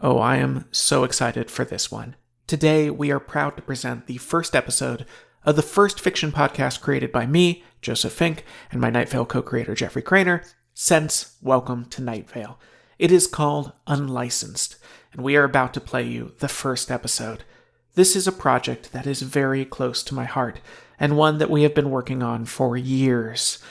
Oh, I am so excited for this one. Today, we are proud to present the first episode of the first fiction podcast created by me, Joseph Fink, and my Night Vale co-creator, Jeffrey Craner, since Welcome to Night Vale. It is called Unlicensed, and we are about to play you the first episode. This is a project that is very close to my heart, and one that we have been working on for years.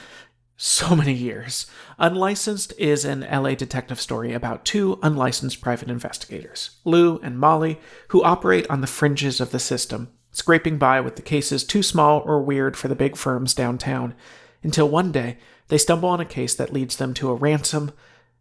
So many years. Unlicensed is an LA detective story about two unlicensed private investigators, Lou and Molly, who operate on the fringes of the system, scraping by with the cases too small or weird for the big firms downtown, until one day they stumble on a case that leads them to a ransom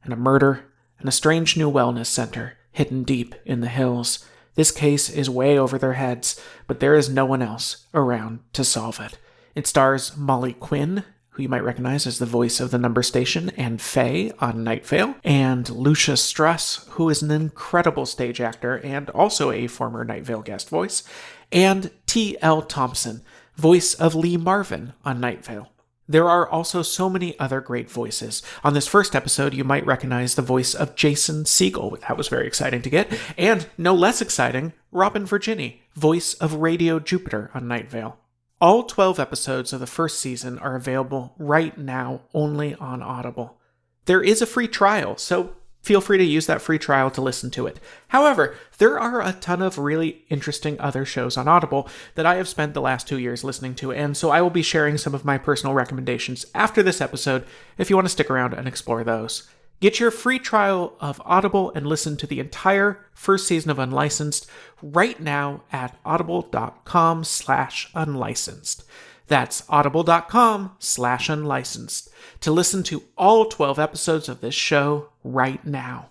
and a murder and a strange new wellness center hidden deep in the hills. This case is way over their heads, but there is no one else around to solve it. It stars Molly Quinn, who you might recognize as the voice of the Number Station and Faye on Night Vale, and Lucia Struss, who is an incredible stage actor and also a former Night Vale guest voice, and T.L. Thompson, voice of Lee Marvin on Night Vale. There are also so many other great voices. On this first episode, you might recognize the voice of Jason Segel. That was very exciting to get. And, no less exciting, Robin Virginie, voice of Radio Jupiter on Night Vale. All 12 episodes of the first season are available right now only on Audible. There is a free trial, so feel free to use that free trial to listen to it. However, there are a ton of really interesting other shows on Audible that I have spent the last 2 years listening to, and so I will be sharing some of my personal recommendations after this episode if you want to stick around and explore those. Get your free trial of Audible and listen to the entire first season of Unlicensed right now at audible.com/unlicensed. That's audible.com/unlicensed to listen to all 12 episodes of this show right now.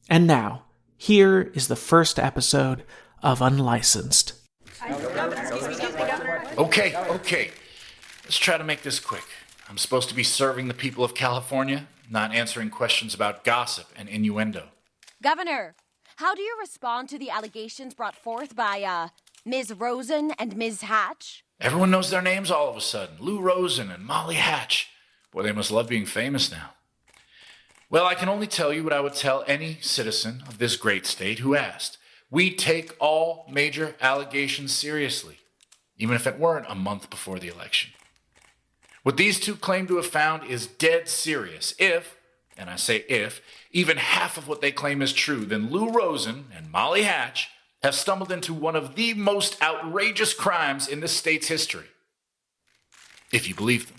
And now, here is the first episode of Unlicensed. Okay. Let's try to make this quick. I'm supposed to be serving the people of California, not answering questions about gossip and innuendo. Governor, how do you respond to the allegations brought forth by, Ms. Rosen and Ms. Hatch? Everyone knows their names all of a sudden. Lou Rosen and Molly Hatch. Boy, they must love being famous now. Well, I can only tell you what I would tell any citizen of this great state who asked. We take all major allegations seriously, even if it weren't a month before the election. What these two claim to have found is dead serious. If, and I say if, even half of what they claim is true, then Lou Rosen and Molly Hatch have stumbled into one of the most outrageous crimes in this state's history. If you believe them.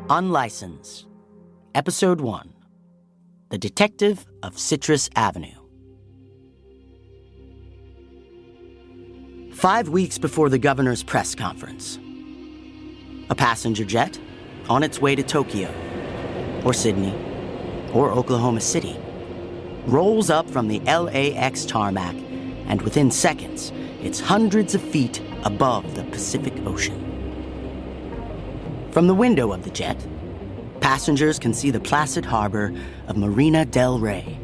Unlicensed, Episode 1. The Detective of Citrus Avenue. 5 weeks before the governor's press conference, a passenger jet on its way to Tokyo, or Sydney, or Oklahoma City, rolls up from the LAX tarmac, and within seconds, it's hundreds of feet above the Pacific Ocean. From the window of the jet, passengers can see the placid harbor of Marina del Rey.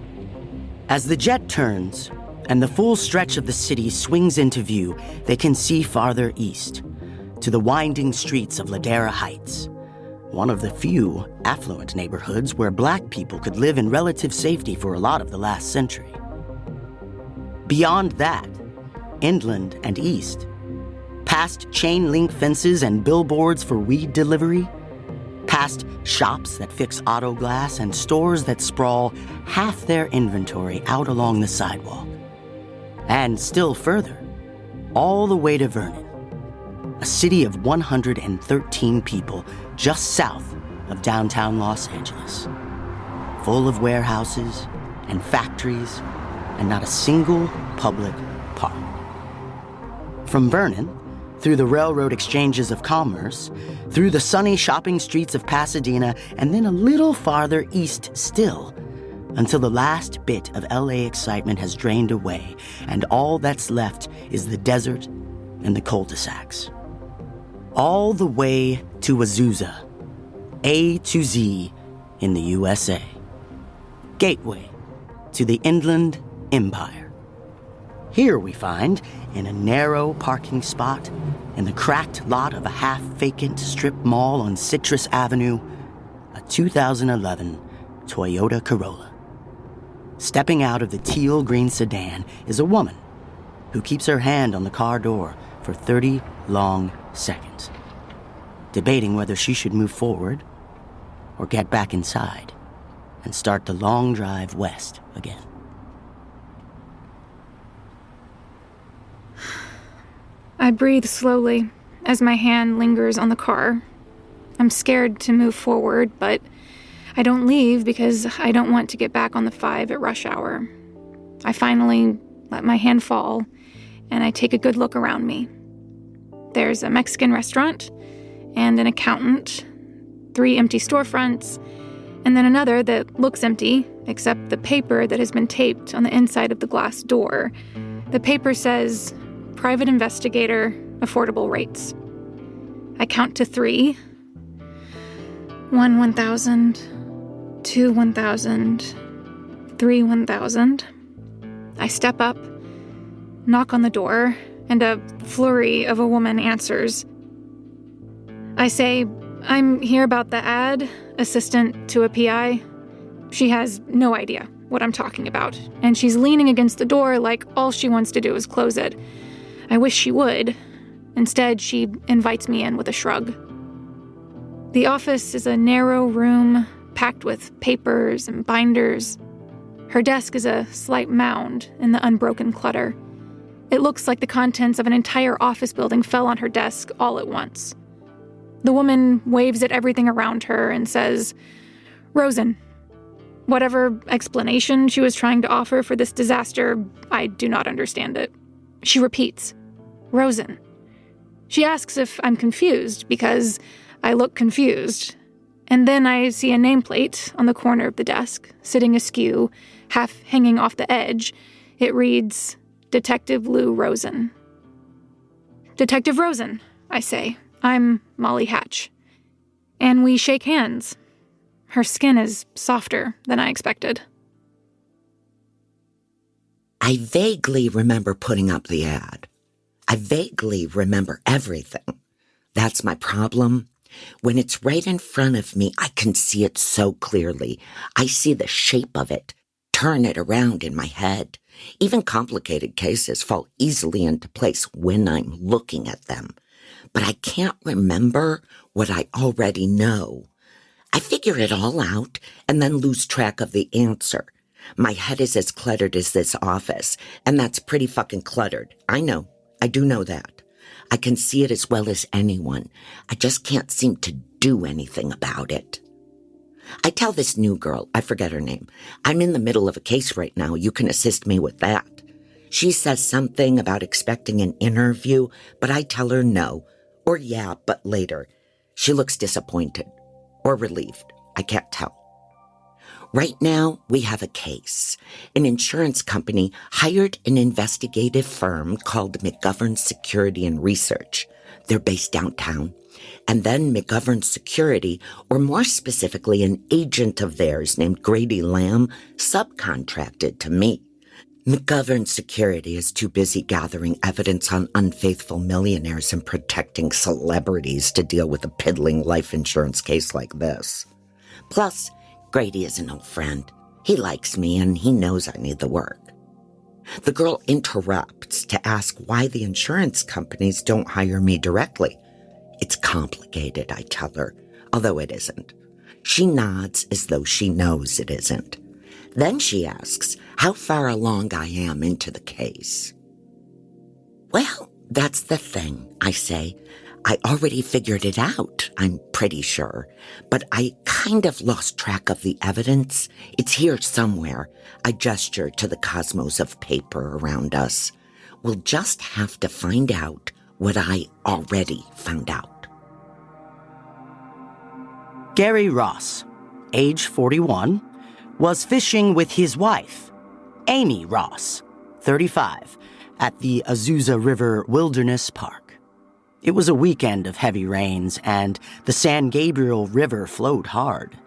As the jet turns and the full stretch of the city swings into view, they can see farther east, to the winding streets of Ladera Heights, one of the few affluent neighborhoods where black people could live in relative safety for a lot of the last century. Beyond that, inland and east, past chain-link fences and billboards for weed delivery, past shops that fix auto glass and stores that sprawl half their inventory out along the sidewalk. And still further, all the way to Vernon, a city of 113 people just south of downtown Los Angeles, full of warehouses and factories and not a single public park. From Vernon, through the railroad exchanges of commerce, through the sunny shopping streets of Pasadena, and then a little farther east still, until the last bit of LA excitement has drained away, and all that's left is the desert and the cul-de-sacs. All the way to Azusa, A to Z in the USA. Gateway to the Inland Empire. Here we find, in a narrow parking spot, in the cracked lot of a half-vacant strip mall on Citrus Avenue, a 2011 Toyota Corolla. Stepping out of the teal-green sedan is a woman who keeps her hand on the car door for 30 long seconds, debating whether she should move forward or get back inside and start the long drive west again. I breathe slowly as my hand lingers on the car. I'm scared to move forward, but I don't leave because I don't want to get back on the 5 at rush hour. I finally let my hand fall, and I take a good look around me. There's a Mexican restaurant, and an accountant, 3 empty storefronts, and then another that looks empty, except the paper that has been taped on the inside of the glass door. The paper says, "Private investigator, affordable rates." I count to 3. 1, 1,000. 2, 1,000. 3, 1,000. I step up, knock on the door, and a flurry of a woman answers. I say, "I'm here about the ad, assistant to a PI." She has no idea what I'm talking about, and she's leaning against the door like all she wants to do is close it. I wish she would. Instead, she invites me in with a shrug. The office is a narrow room packed with papers and binders. Her desk is a slight mound in the unbroken clutter. It looks like the contents of an entire office building fell on her desk all at once. The woman waves at everything around her and says, "Rosen." Whatever explanation she was trying to offer for this disaster, I do not understand it. She repeats, "Rosen." She asks if I'm confused because I look confused. And then I see a nameplate on the corner of the desk, sitting askew, half hanging off the edge. It reads, "Detective Lou Rosen." "Detective Rosen," I say. "I'm Molly Hatch." And we shake hands. Her skin is softer than I expected. I vaguely remember putting up the ad. I vaguely remember everything. That's my problem. When it's right in front of me, I can see it so clearly. I see the shape of it, turn it around in my head. Even complicated cases fall easily into place when I'm looking at them. But I can't remember what I already know. I figure it all out and then lose track of the answer. My head is as cluttered as this office, and that's pretty fucking cluttered. I know. I do know that. I can see it as well as anyone. I just can't seem to do anything about it. I tell this new girl, I forget her name, "I'm in the middle of a case right now. You can assist me with that." She says something about expecting an interview, but I tell her no. Or yeah, but later. She looks disappointed. Or relieved. I can't tell. Right now, we have a case. An insurance company hired an investigative firm called McGovern Security and Research. They're based downtown. And then McGovern Security, or more specifically an agent of theirs named Grady Lamb, subcontracted to me. McGovern Security is too busy gathering evidence on unfaithful millionaires and protecting celebrities to deal with a piddling life insurance case like this. Plus, Grady is an old friend. He likes me and he knows I need the work. The girl interrupts to ask why the insurance companies don't hire me directly. It's complicated, I tell her, although it isn't. She nods as though she knows it isn't. Then she asks how far along I am into the case. Well, that's the thing, I say. I already figured it out, I'm pretty sure. But I kind of lost track of the evidence. It's here somewhere. I gesture to the cosmos of paper around us. We'll just have to find out what I already found out. Gary Ross, age 41, was fishing with his wife, Amy Ross, 35, at the Azusa River Wilderness Park. It was a weekend of heavy rains, and the San Gabriel River flowed hard.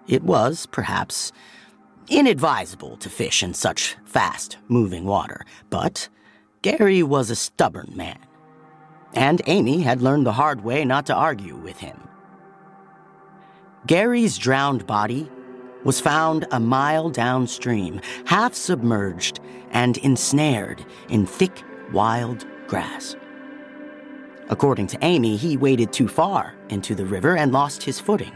It was, perhaps, inadvisable to fish in such fast-moving water, but Gary was a stubborn man, and Amy had learned the hard way not to argue with him. Gary's drowned body was found a mile downstream, half submerged and ensnared in thick, wild grass. According to Amy, he waded too far into the river and lost his footing.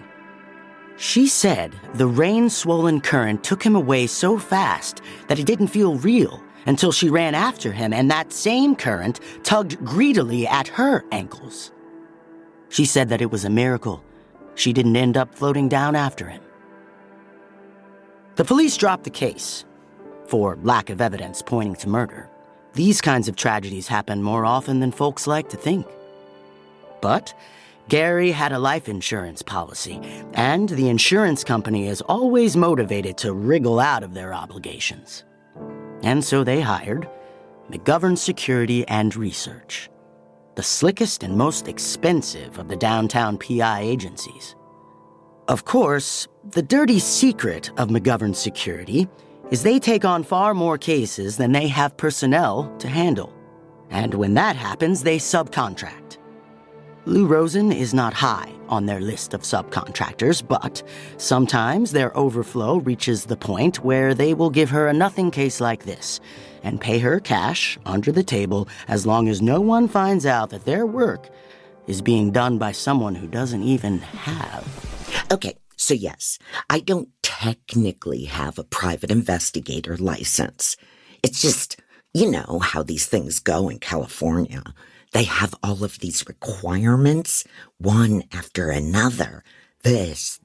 She said the rain-swollen current took him away so fast that it didn't feel real until she ran after him, and that same current tugged greedily at her ankles. She said that it was a miracle she didn't end up floating down after him. The police dropped the case for lack of evidence pointing to murder. These kinds of tragedies happen more often than folks like to think. But Gary had a life insurance policy, and the insurance company is always motivated to wriggle out of their obligations. And so they hired McGovern Security and Research, the slickest and most expensive of the downtown PI agencies. Of course, the dirty secret of McGovern Security is they take on far more cases than they have personnel to handle. And when that happens, they subcontract. Lou Rosen is not high on their list of subcontractors, but sometimes their overflow reaches the point where they will give her a nothing case like this and pay her cash under the table as long as no one finds out that their work is being done by someone who doesn't even have. Okay, so yes, I don't technically have a private investigator license. It's just, you know how these things go in California. They have all of these requirements, one after another. This,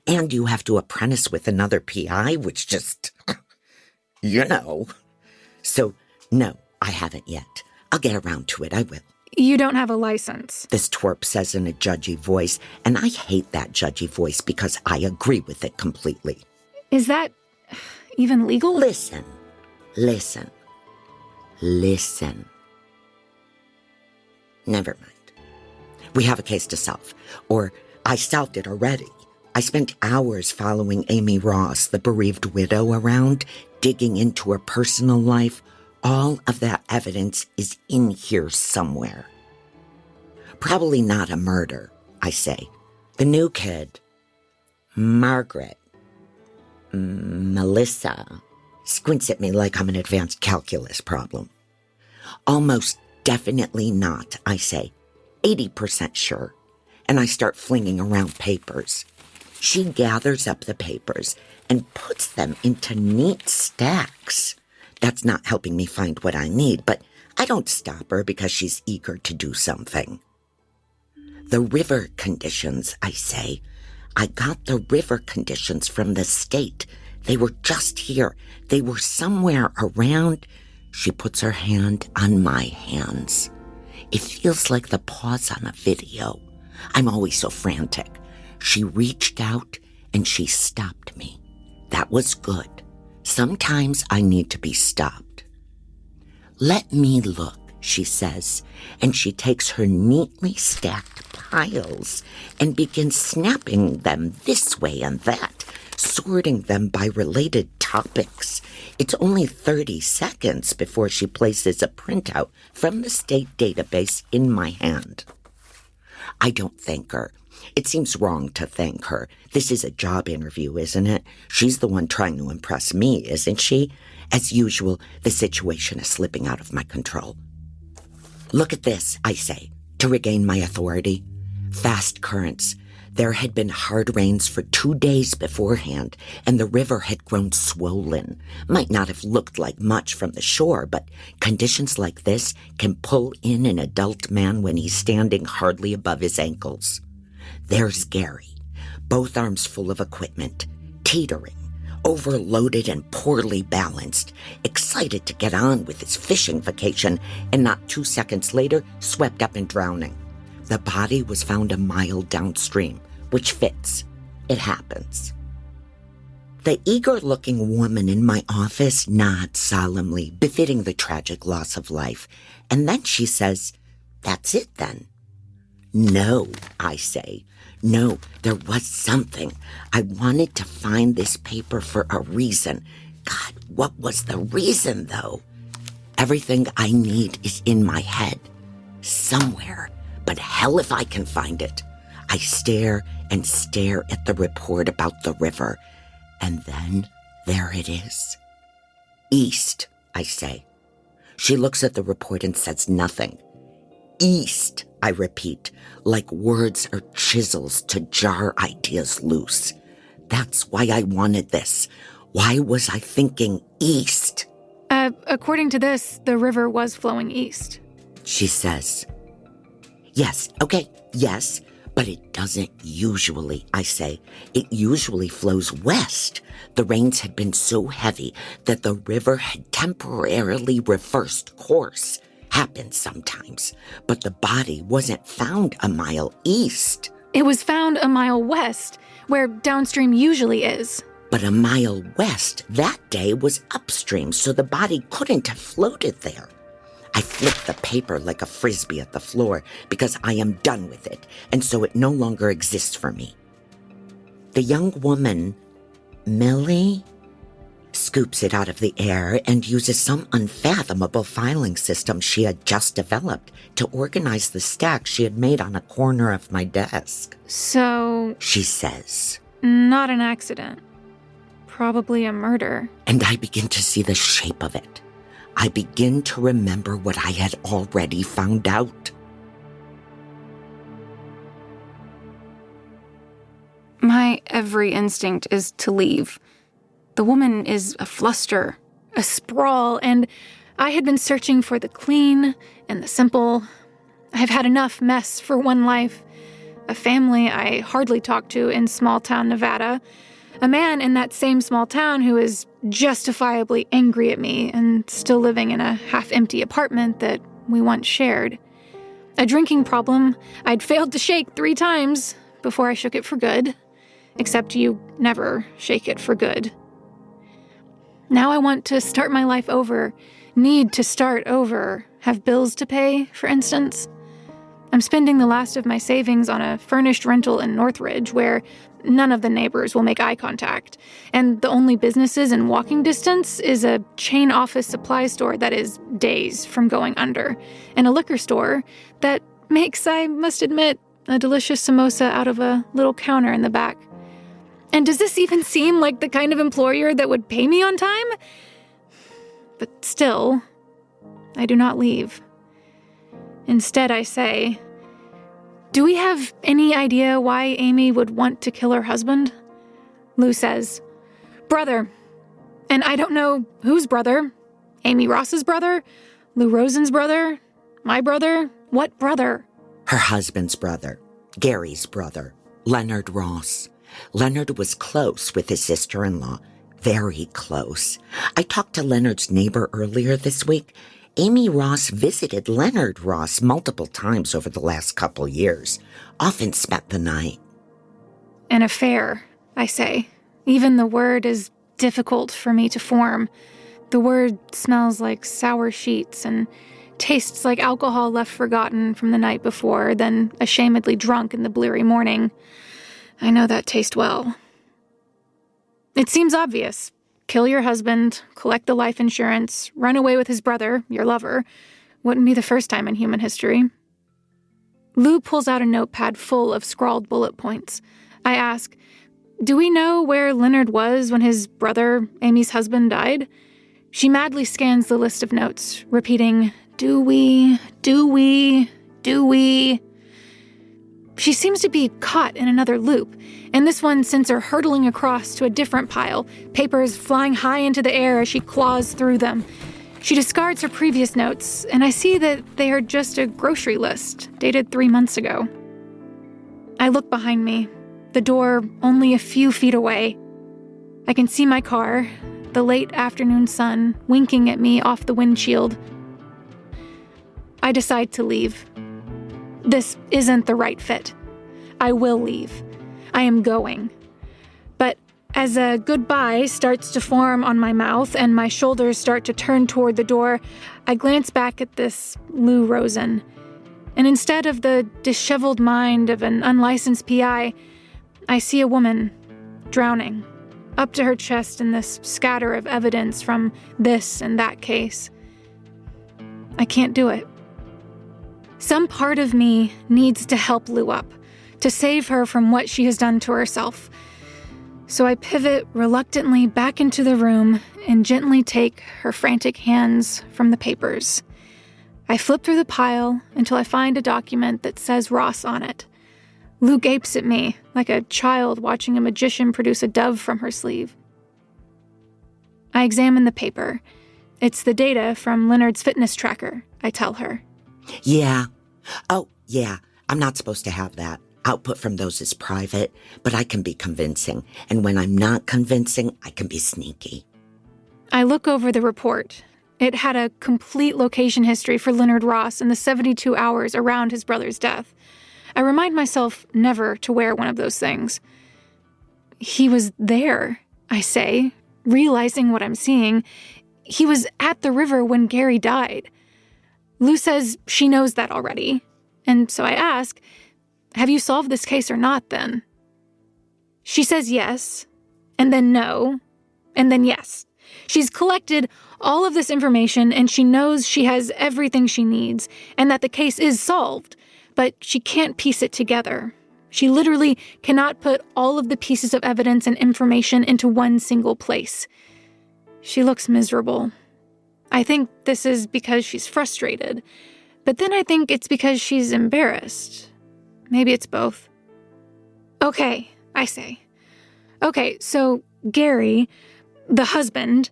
and you have to apprentice with another PI, which just, you know. So, no, I haven't yet. I'll get around to it, I will. You don't have a license. This twerp says in a judgy voice, and I hate that judgy voice because I agree with it completely. Is that even legal? Listen. Never mind. We have a case to solve. Or I solved it already. I spent hours following Amy Ross, the bereaved widow, around, digging into her personal life. All of that evidence is in here somewhere. Probably not a murder, I say. The new kid, Margaret, Melissa, squints at me like I'm an advanced calculus problem. Almost definitely not, I say. 80% sure. And I start flinging around papers. She gathers up the papers and puts them into neat stacks. That's not helping me find what I need, but I don't stop her because she's eager to do something. The river conditions, I say. I got the river conditions from the state. They were just here. They were somewhere around. She puts her hand on my hands. It feels like the pause on a video. I'm always so frantic. She reached out and she stopped me. That was good. Sometimes I need to be stopped. Let me look, she says, and she takes her neatly stacked piles and begins snapping them this way and that, sorting them by related topics. It's only 30 seconds before she places a printout from the state database in my hand. I don't thank her. It seems wrong to thank her. This is a job interview, isn't it? She's the one trying to impress me, isn't she? As usual, the situation is slipping out of my control. Look at this, I say, to regain my authority. Fast currents. There had been hard rains for 2 days beforehand, and the river had grown swollen. Might not have looked like much from the shore, but conditions like this can pull in an adult man when he's standing hardly above his ankles. There's Gary, both arms full of equipment, teetering, overloaded and poorly balanced, excited to get on with his fishing vacation, and not 2 seconds later, swept up and drowning. The body was found a mile downstream, which fits. It happens. The eager-looking woman in my office nods solemnly, befitting the tragic loss of life, and then she says, "That's it then." No, I say. No, there was something. I wanted to find this paper for a reason. God, what was the reason, though? Everything I need is in my head, somewhere, but hell if I can find it. I stare and stare at the report about the river, and then there it is. East, I say. She looks at the report and says nothing. East, I repeat, like words are chisels to jar ideas loose. That's why I wanted this. Why was I thinking east? According to this, the river was flowing east. She says. Yes, okay, yes, but it doesn't usually, I say. It usually flows west. The rains had been so heavy that the river had temporarily reversed course. Happens sometimes, but the body wasn't found a mile east. It was found a mile west, where downstream usually is. But a mile west that day was upstream, so the body couldn't have floated there. I flip the paper like a frisbee at the floor because I am done with it, and so it no longer exists for me. The young woman, Millie, scoops it out of the air and uses some unfathomable filing system she had just developed to organize the stack she had made on a corner of my desk. So, she says, not an accident. Probably a murder. And I begin to see the shape of it. I begin to remember what I had already found out. My every instinct is to leave. The woman is a fluster, a sprawl, and I had been searching for the clean and the simple. I've had enough mess for one life. A family I hardly talk to in small-town Nevada. A man in that same small town who is justifiably angry at me and still living in a half-empty apartment that we once shared. A drinking problem I'd failed to shake 3 times before I shook it for good. Except you never shake it for good. Now I want to start my life over, need to start over, have bills to pay, for instance. I'm spending the last of my savings on a furnished rental in Northridge where none of the neighbors will make eye contact, and the only businesses in walking distance is a chain office supply store that is days from going under, and a liquor store that makes, I must admit, a delicious samosa out of a little counter in the back. And does this even seem like the kind of employer that would pay me on time? But still, I do not leave. Instead, I say, do we have any idea why Amy would want to kill her husband? Lou says, brother. And I don't know whose brother. Amy Ross's brother? Lou Rosen's brother? My brother? What brother? Her husband's brother. Gary's brother. Leonard Ross. Leonard was close with his sister-in-law. Very close. I talked to Leonard's neighbor earlier this week. Amy Ross visited Leonard Ross multiple times over the last couple years. Often spent the night. An affair, I say. Even the word is difficult for me to form. The word smells like sour sheets and tastes like alcohol left forgotten from the night before, then ashamedly drunk in the bleary morning. I know that taste well. It seems obvious. Kill your husband, collect the life insurance, run away with his brother, your lover. Wouldn't be the first time in human history. Lou pulls out a notepad full of scrawled bullet points. I ask, do we know where Leonard was when his brother, Amy's husband, died? She madly scans the list of notes, repeating, do we? She seems to be caught in another loop, and this one sends her hurtling across to a different pile, papers flying high into the air as she claws through them. She discards her previous notes, and I see that they are just a grocery list, dated 3 months ago. I look behind me, the door only a few feet away. I can see my car, the late afternoon sun winking at me off the windshield. I decide to leave. This isn't the right fit. I will leave. I am going. But as a goodbye starts to form on my mouth and my shoulders start to turn toward the door, I glance back at this Lou Rosen. And instead of the disheveled mind of an unlicensed PI, I see a woman drowning, up to her chest in this scatter of evidence from this and that case. I can't do it. Some part of me needs to help Lou up, to save her from what she has done to herself. So I pivot reluctantly back into the room and gently take her frantic hands from the papers. I flip through the pile until I find a document that says Ross on it. Lou gapes at me like a child watching a magician produce a dove from her sleeve. I examine the paper. It's the data from Leonard's fitness tracker, I tell her. Yeah. Oh, yeah. I'm not supposed to have that. Output from those is private, but I can be convincing. And when I'm not convincing, I can be sneaky. I look over the report. It had a complete location history for Leonard Ross in the 72 hours around his brother's death. I remind myself never to wear one of those things. He was there, I say, realizing what I'm seeing. He was at the river when Gary died. Lou says she knows that already. And so I ask, have you solved this case or not then? She says yes, and then no, and then yes. She's collected all of this information and she knows she has everything she needs and that the case is solved, but she can't piece it together. She literally cannot put all of the pieces of evidence and information into one single place. She looks miserable. I think this is because she's frustrated, but then I think it's because she's embarrassed. Maybe it's both. Okay, I say. Okay, so Gary, the husband,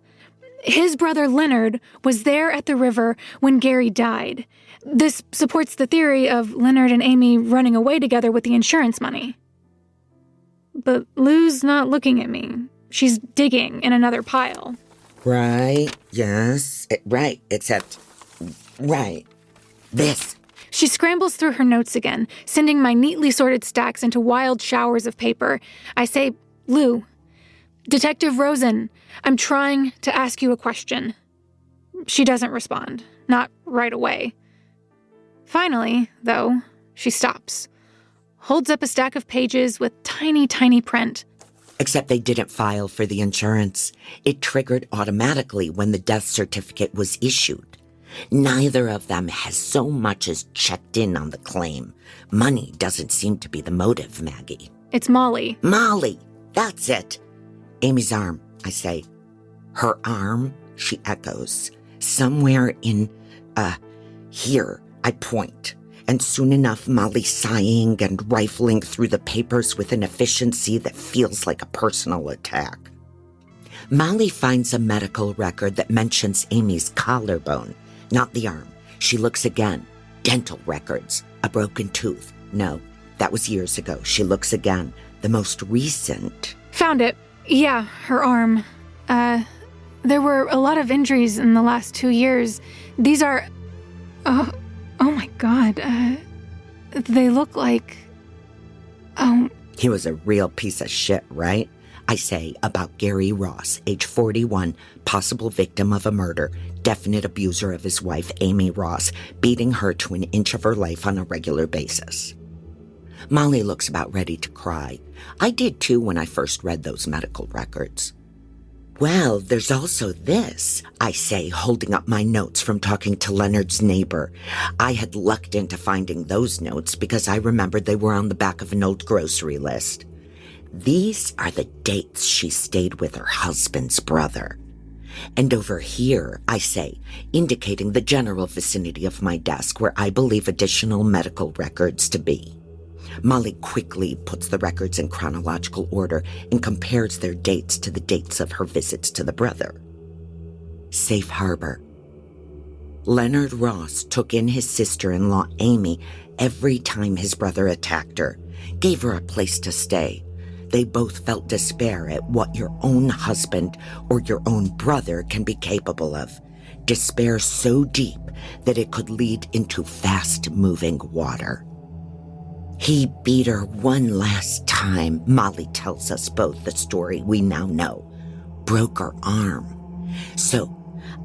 his brother Leonard was there at the river when Gary died. This supports the theory of Leonard and Amy running away together with the insurance money. But Lou's not looking at me. She's digging in another pile. Right, yes, right, except, right, this. She scrambles through her notes again, sending my neatly sorted stacks into wild showers of paper. I say, Lou, Detective Rosen, I'm trying to ask you a question. She doesn't respond, not right away. Finally, though, she stops, holds up a stack of pages with tiny, tiny print. Except they didn't file for the insurance. It triggered automatically when the death certificate was issued. Neither of them has so much as checked in on the claim. Money doesn't seem to be the motive, Maggie. It's Molly. Molly! That's it. Amy's arm, I say. Her arm, she echoes. Somewhere in, here, I point. And soon enough, Molly sighing and rifling through the papers with an efficiency that feels like a personal attack. Molly finds a medical record that mentions Amy's collarbone. Not the arm. She looks again. Dental records. A broken tooth. No, that was years ago. She looks again. The most recent. Found it. Yeah, her arm. There were a lot of injuries in the last 2 years. These are... Oh my God. They look like... Oh... He was a real piece of shit, right? I say about Gary Ross, age 41, possible victim of a murder, definite abuser of his wife, Amy Ross, beating her to an inch of her life on a regular basis. Molly looks about ready to cry. I did too when I first read those medical records. Well, there's also this, I say, holding up my notes from talking to Leonard's neighbor. I had lucked into finding those notes because I remembered they were on the back of an old grocery list. These are the dates she stayed with her husband's brother. And over here, I say, indicating the general vicinity of my desk where I believe additional medical records to be. Molly quickly puts the records in chronological order and compares their dates to the dates of her visits to the brother. Safe harbor. Leonard Ross took in his sister-in-law, Amy, every time his brother attacked her, gave her a place to stay. They both felt despair at what your own husband or your own brother can be capable of. Despair so deep that it could lead into fast-moving water. He beat her one last time, Molly tells us both the story we now know. Broke her arm. So,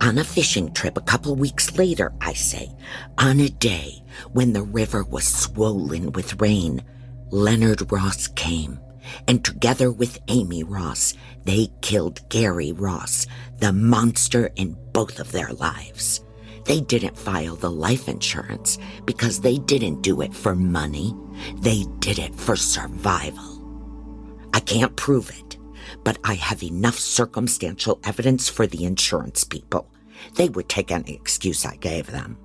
on a fishing trip a couple weeks later, I say, on a day when the river was swollen with rain, Leonard Ross came. And together with Amy Ross, they killed Gary Ross, the monster in both of their lives. They didn't file the life insurance because they didn't do it for money. They did it for survival. I can't prove it, but I have enough circumstantial evidence for the insurance people. They would take any excuse I gave them.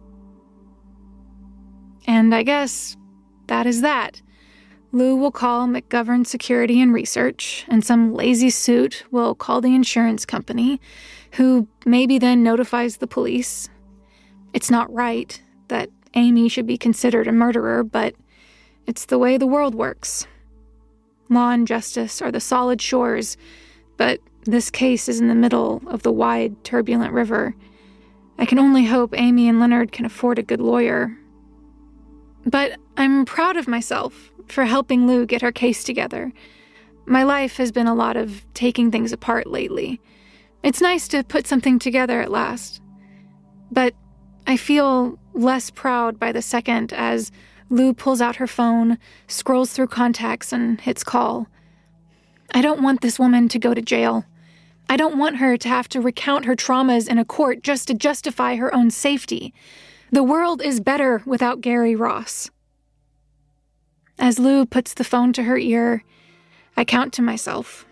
And I guess that is that. Lou will call McGovern Security and Research, and some lazy suit will call the insurance company, who maybe then notifies the police. It's not right that Amy should be considered a murderer, but it's the way the world works. Law and justice are the solid shores, but this case is in the middle of the wide, turbulent river. I can only hope Amy and Leonard can afford a good lawyer. But I'm proud of myself for helping Lou get her case together. My life has been a lot of taking things apart lately. It's nice to put something together at last. But I feel less proud by the second as Lou pulls out her phone, scrolls through contacts, and hits call. I don't want this woman to go to jail. I don't want her to have to recount her traumas in a court just to justify her own safety. The world is better without Gary Ross. As Lou puts the phone to her ear, I count to myself.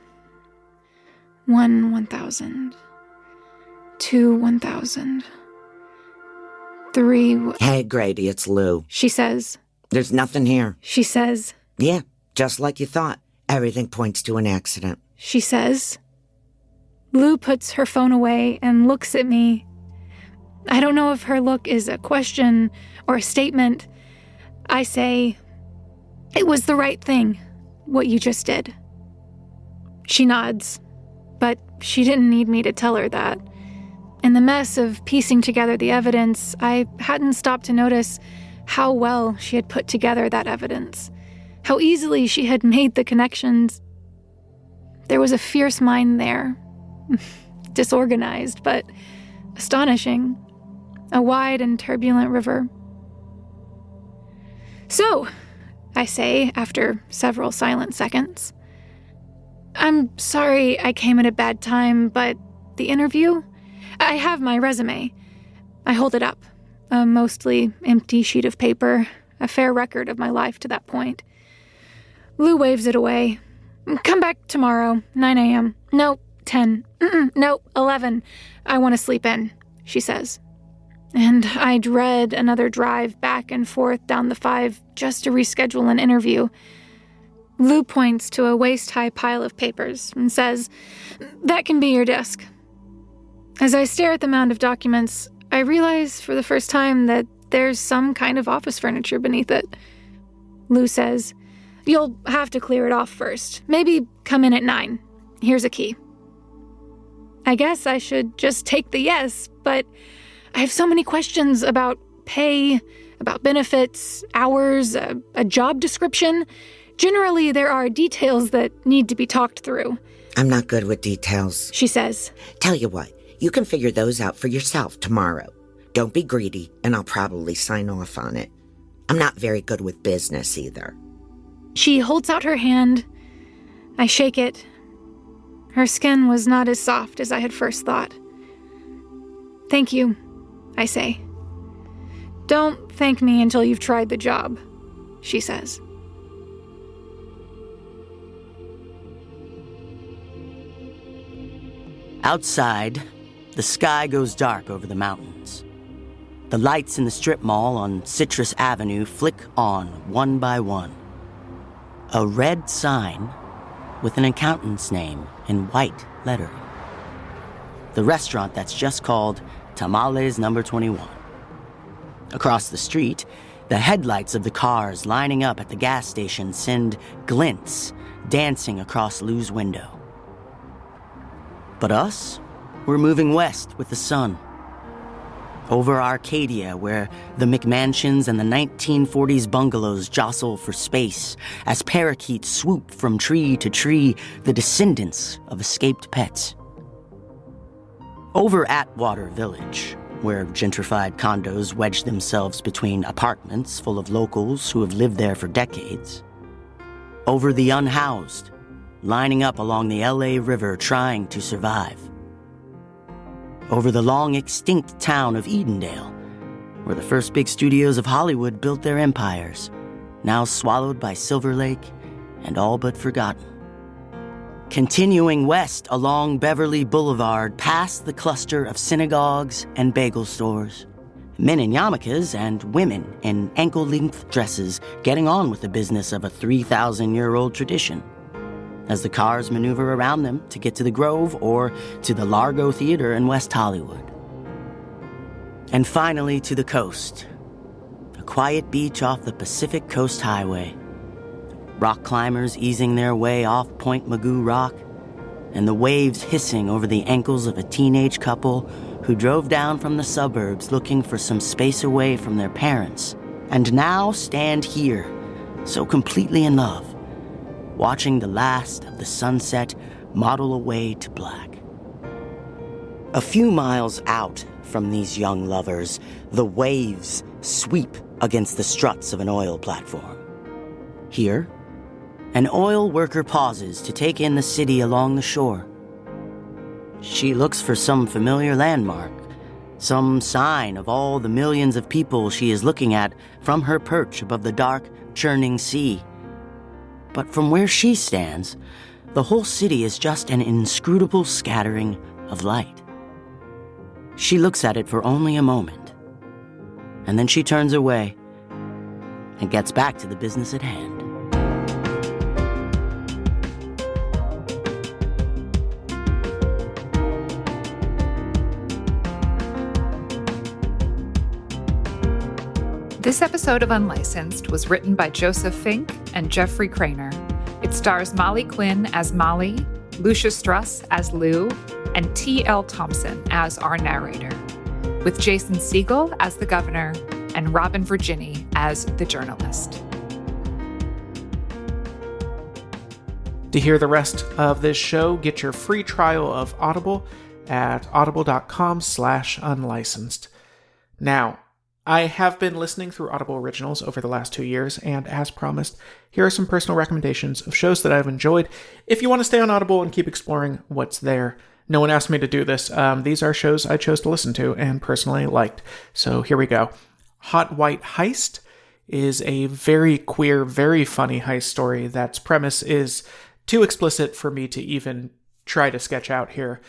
1, 1,000. 2, 1,000. 3... Hey, Grady, it's Lou. She says. There's nothing here. She says. Yeah, just like you thought. Everything points to an accident. She says. Lou puts her phone away and looks at me. I don't know if her look is a question or a statement. I say, "It was the right thing, what you just did." She nods, but she didn't need me to tell her that. In the mess of piecing together the evidence, I hadn't stopped to notice how well she had put together that evidence, how easily she had made the connections. There was a fierce mind there, disorganized, but astonishing, a wide and turbulent river. "So," I say after several silent seconds, "I'm sorry I came at a bad time, but the interview? I have my resume." I hold it up, a mostly empty sheet of paper, a fair record of my life to that point. Lou waves it away. "Come back tomorrow, 9 a.m. No, 10. No, 11. I want to sleep in," she says. And I dread another drive back and forth down the 5 just to reschedule an interview. Lou points to a waist-high pile of papers and says, "That can be your desk." As I stare at the mound of documents, I realize for the first time that there's some kind of office furniture beneath it. Lou says, "You'll have to clear it off first. Maybe come in at 9. Here's a key." I guess I should just take the yes, but I have so many questions about pay, about benefits, hours, a job description. Generally, there are details that need to be talked through. "I'm not good with details," she says. "Tell you what, you can figure those out for yourself tomorrow. Don't be greedy, and I'll probably sign off on it. I'm not very good with business either." She holds out her hand. I shake it. Her skin was not as soft as I had first thought. "Thank you," I say. "Don't thank me until you've tried the job," she says. Outside, the sky goes dark over the mountains. The lights in the strip mall on Citrus Avenue flick on one by one. A red sign with an accountant's name in white lettering. The restaurant that's just called Tamales Number 21. Across the street, the headlights of the cars lining up at the gas station send glints dancing across Lou's window. But us, we're moving west with the sun. Over Arcadia, where the McMansions and the 1940s bungalows jostle for space as parakeets swoop from tree to tree, the descendants of escaped pets. Over Atwater Village, where gentrified condos wedge themselves between apartments full of locals who have lived there for decades. Over the unhoused, lining up along the LA River trying to survive. over the long-extinct town of Edendale, where the first big studios of Hollywood built their empires, now swallowed by Silver Lake and all but forgotten. Continuing west along Beverly Boulevard past the cluster of synagogues and bagel stores, men in yarmulkes and women in ankle-length dresses getting on with the business of a 3,000-year-old tradition, as the cars maneuver around them to get to the Grove or to the Largo Theater in West Hollywood. And finally to the coast, a quiet beach off the Pacific Coast Highway, rock climbers easing their way off Point Magoo Rock, and the waves hissing over the ankles of a teenage couple who drove down from the suburbs looking for some space away from their parents, and now stand here, so completely in love, watching the last of the sunset model away to black. A few miles out from these young lovers, the waves sweep against the struts of an oil platform. Here, an oil worker pauses to take in the city along the shore. She looks for some familiar landmark, some sign of all the millions of people she is looking at from her perch above the dark, churning sea. But from where she stands, the whole city is just an inscrutable scattering of light. She looks at it for only a moment, and then she turns away and gets back to the business at hand. This episode of Unlicensed was written by Joseph Fink and Jeffrey Craner. It stars Molly Quinn as Molly, Lucia Struss as Lou, and T.L. Thompson as our narrator, with Jason Segel as the governor and Robin Virginie as the journalist. To hear the rest of this show, get your free trial of Audible at audible.com/unlicensed. Now, I have been listening through Audible Originals over the last 2 years, and as promised, here are some personal recommendations of shows that I've enjoyed. If you want to stay on Audible and keep exploring what's there, no one asked me to do this. These are shows I chose to listen to and personally liked. So here we go. Hot White Heist is a very queer, very funny heist story that's premise is too explicit for me to even try to sketch out here,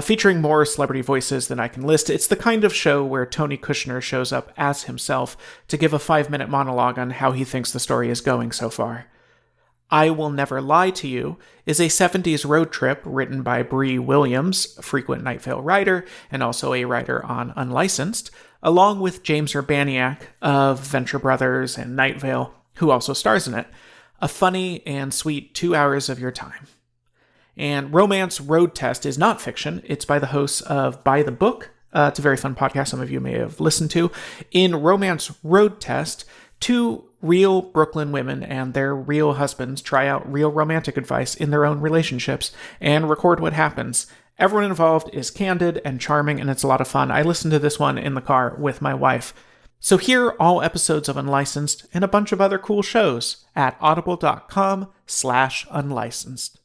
featuring more celebrity voices than I can list. It's the kind of show where Tony Kushner shows up as himself to give a 5-minute monologue on how he thinks the story is going so far. I Will Never Lie to You is a 70s road trip written by Bree Williams, a frequent Night Vale writer, and also a writer on Unlicensed, along with James Urbaniak of Venture Brothers and Night Vale, who also stars in it. A funny and sweet 2 hours of your time. And Romance Road Test is not fiction. It's by the hosts of By the Book. It's a very fun podcast some of you may have listened to. In Romance Road Test, 2 real Brooklyn women and their real husbands try out real romantic advice in their own relationships and record what happens. Everyone involved is candid and charming, and it's a lot of fun. I listened to this one in the car with my wife. So hear all episodes of Unlicensed and a bunch of other cool shows at audible.com/unlicensed.